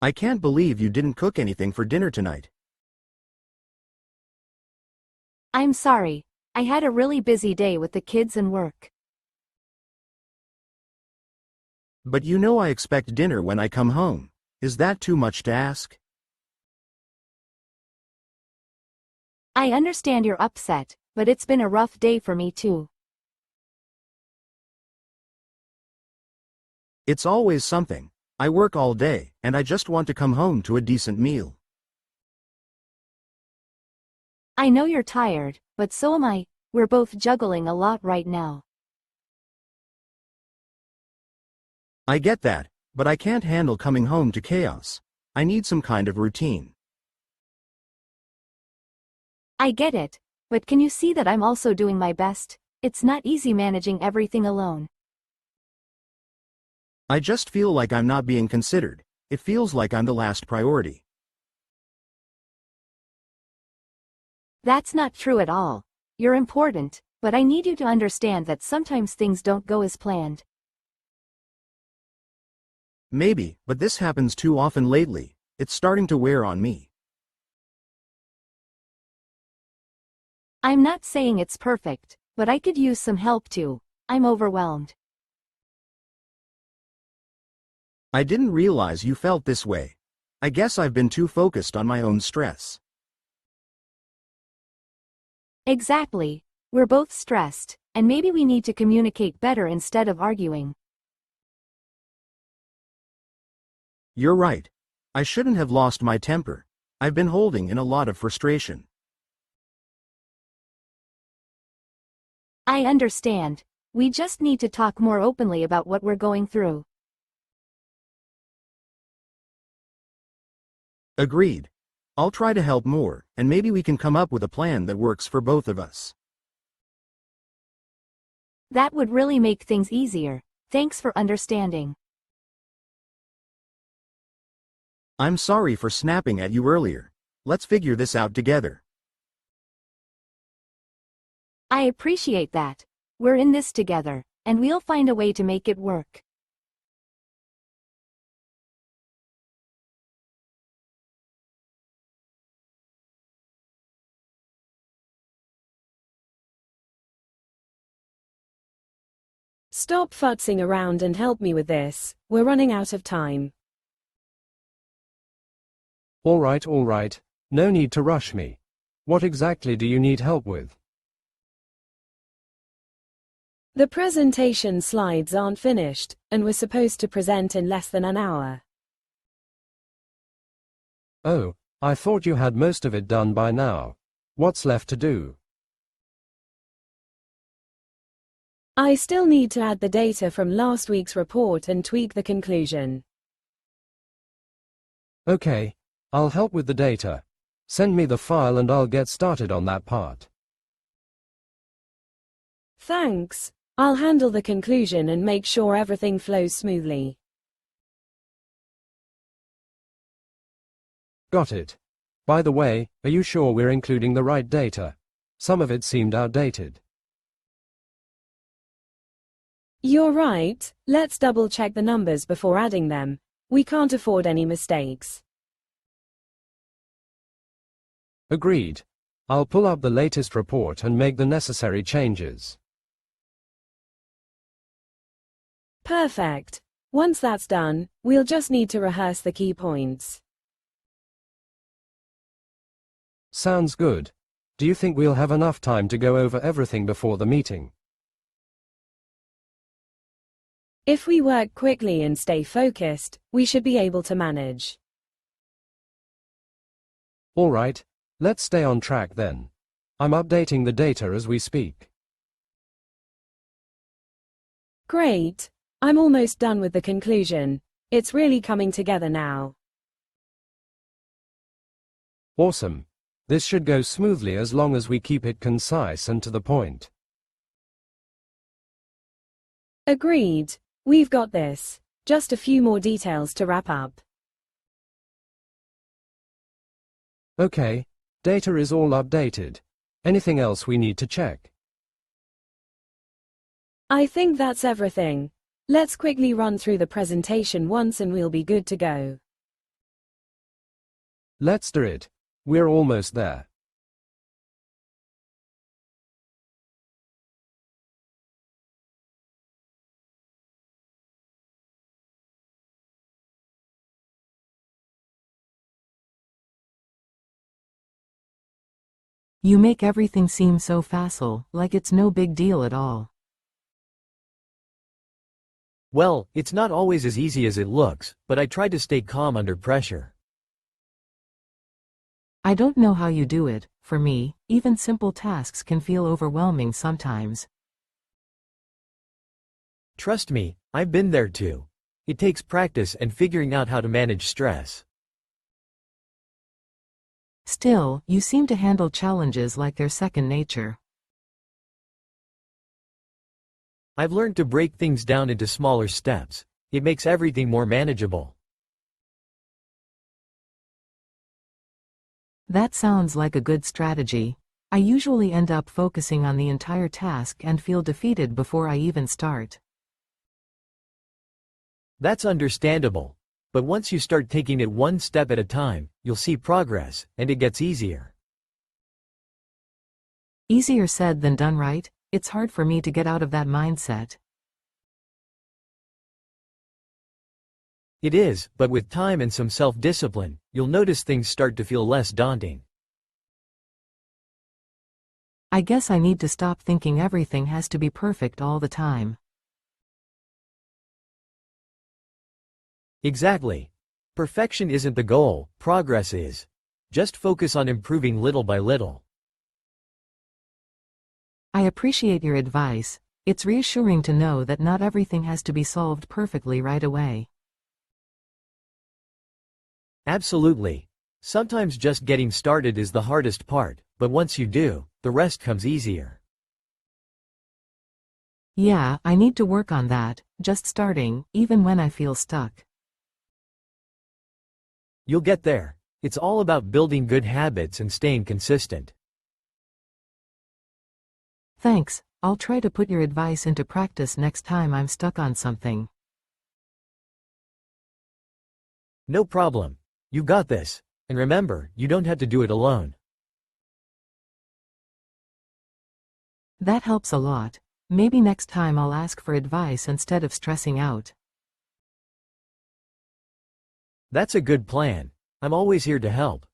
I can't believe you didn't cook anything for dinner tonight. I'm sorry. I had a really busy day with the kids and work. But you know I expect dinner when I come home. Is that too much to ask? I understand you're upset, but it's been a rough day for me too. It's always something. I work all day, and I just want to come home to a decent meal. I know you're tired, but so am I. We're both juggling a lot right now. I get that, but I can't handle coming home to chaos. I need some kind of routine. I get it, but can you see that I'm also doing my best? It's not easy managing everything alone. I just feel like I'm not being considered. It feels like I'm the last priority. That's not true at all. You're important, but I need you to understand that sometimes things don't go as planned. Maybe, but this happens too often lately. It's starting to wear on me. I'm not saying it's perfect, but I could use some help too. I'm overwhelmed. I didn't realize you felt this way. I guess I've been too focused on my own stress. Exactly. We're both stressed, and maybe we need to communicate better instead of arguing. You're right. I shouldn't have lost my temper. I've been holding in a lot of frustration. I understand. We just need to talk more openly about what we're going through. Agreed. I'll try to help more, and maybe we can come up with a plan that works for both of us. That would really make things easier. Thanks for understanding. I'm sorry for snapping at you earlier. Let's figure this out together. I appreciate that. We're in this together, and we'll find a way to make it work. Stop futzing around and help me with this. We're running out of time. All right. No need to rush me. What exactly do you need help with? The presentation slides aren't finished, and we're supposed to present in less than an hour. Oh, I thought you had most of it done by now. What's left to do? I still need to add the data from last week's report and tweak the conclusion. Okay, I'll help with the data. Send me the file and I'll get started on that part. Thanks. I'll handle the conclusion and make sure everything flows smoothly. Got it. By the way, are you sure we're including the right data? Some of it seemed outdated. You're right. Let's double check the numbers before adding them. We can't afford any mistakes. Agreed. I'll pull up the latest report and make the necessary changes. Perfect. Once that's done, we'll just need to rehearse the key points. Sounds good. Do you think we'll have enough time to go over everything before the meeting? If we work quickly and stay focused, we should be able to manage. All right, let's stay on track then. I'm updating the data as we speak. Great. I'm almost done with the conclusion. It's really coming together now. Awesome. This should go smoothly as long as we keep it concise and to the point. Agreed. We've got this. Just a few more details to wrap up. Okay, data is all updated. Anything else we need to check? I think that's everything. Let's quickly run through the presentation once and we'll be good to go. Let's do it. We're almost there. You make everything seem so facile, like it's no big deal at all. Well, it's not always as easy as it looks, but I try to stay calm under pressure. I don't know how you do it. For me, even simple tasks can feel overwhelming sometimes. Trust me, I've been there too. It takes practice and figuring out how to manage stress. Still, you seem to handle challenges like they're second nature. I've learned to break things down into smaller steps. It makes everything more manageable. That sounds like a good strategy. I usually end up focusing on the entire task and feel defeated before I even start. That's understandable. But once you start taking it one step at a time, you'll see progress, and it gets easier. Easier said than done, right? It's hard for me to get out of that mindset. It is, but with time and some self-discipline, you'll notice things start to feel less daunting. I guess I need to stop thinking everything has to be perfect all the time. Exactly. Perfection isn't the goal, progress is. Just focus on improving little by little. I appreciate your advice. It's reassuring to know that not everything has to be solved perfectly right away. Absolutely. Sometimes just getting started is the hardest part, but once you do, the rest comes easier. Yeah, I need to work on that, just starting, even when I feel stuck. You'll get there. It's all about building good habits and staying consistent. Thanks, I'll try to put your advice into practice next time I'm stuck on something. No problem. You got this. And remember, you don't have to do it alone. That helps a lot. Maybe next time I'll ask for advice instead of stressing out. That's a good plan. I'm always here to help.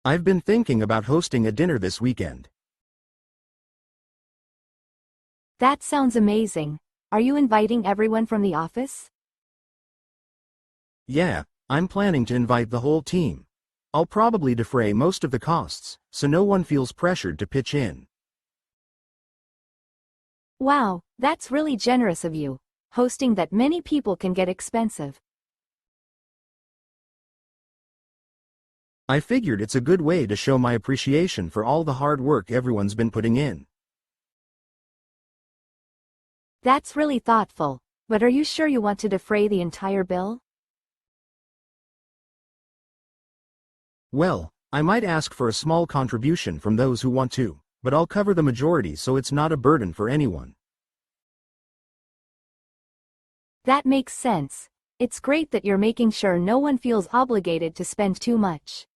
I've been thinking about hosting a dinner this weekend. That sounds amazing. Are you inviting everyone from the office? Yeah, I'm planning to invite the whole team. I'll probably defray most of the costs, so no one feels pressured to pitch in. Wow, that's really generous of you. Hosting that many people can get expensive. I figured it's a good way to show my appreciation for all the hard work everyone's been putting in. That's really thoughtful. But are you sure you want to defray the entire bill? Well, I might ask for a small contribution from those who want to, but I'll cover the majority so it's not a burden for anyone. That makes sense. It's great that you're making sure no one feels obligated to spend too much.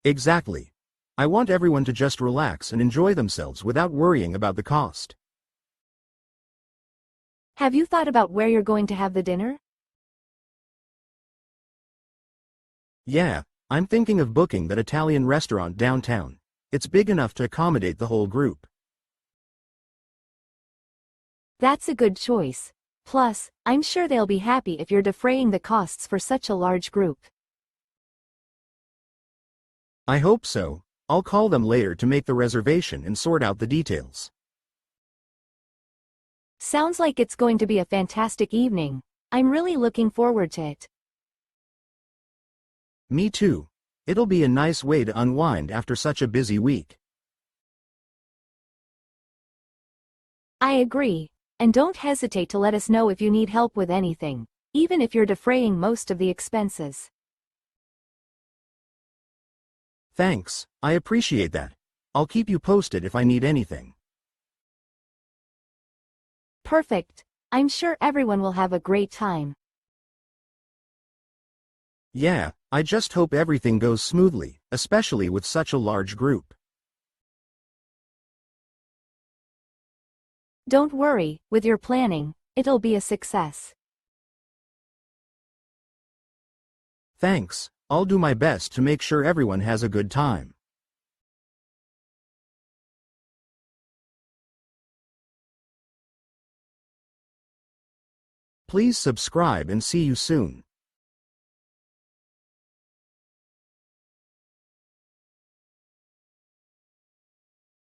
Exactly. I want everyone to just relax and enjoy themselves without worrying about the cost. Have you thought about where you're going to have the dinner? Yeah, I'm thinking of booking that Italian restaurant downtown. It's big enough to accommodate the whole group. That's a good choice. Plus, I'm sure they'll be happy if you're defraying the costs for such a large group. I hope so. I'll call them later to make the reservation and sort out the details. Sounds like it's going to be a fantastic evening. I'm really looking forward to it. Me too. It'll be a nice way to unwind after such a busy week. I agree. And don't hesitate to let us know if you need help with anything, even if you're defraying most of the expenses. Thanks, I appreciate that. I'll keep you posted if I need anything. Perfect. I'm sure everyone will have a great time. Yeah, I just hope everything goes smoothly, especially with such a large group. Don't worry, with your planning, it'll be a success. Thanks, I'll do my best to make sure everyone has a good time. Please subscribe and see you soon.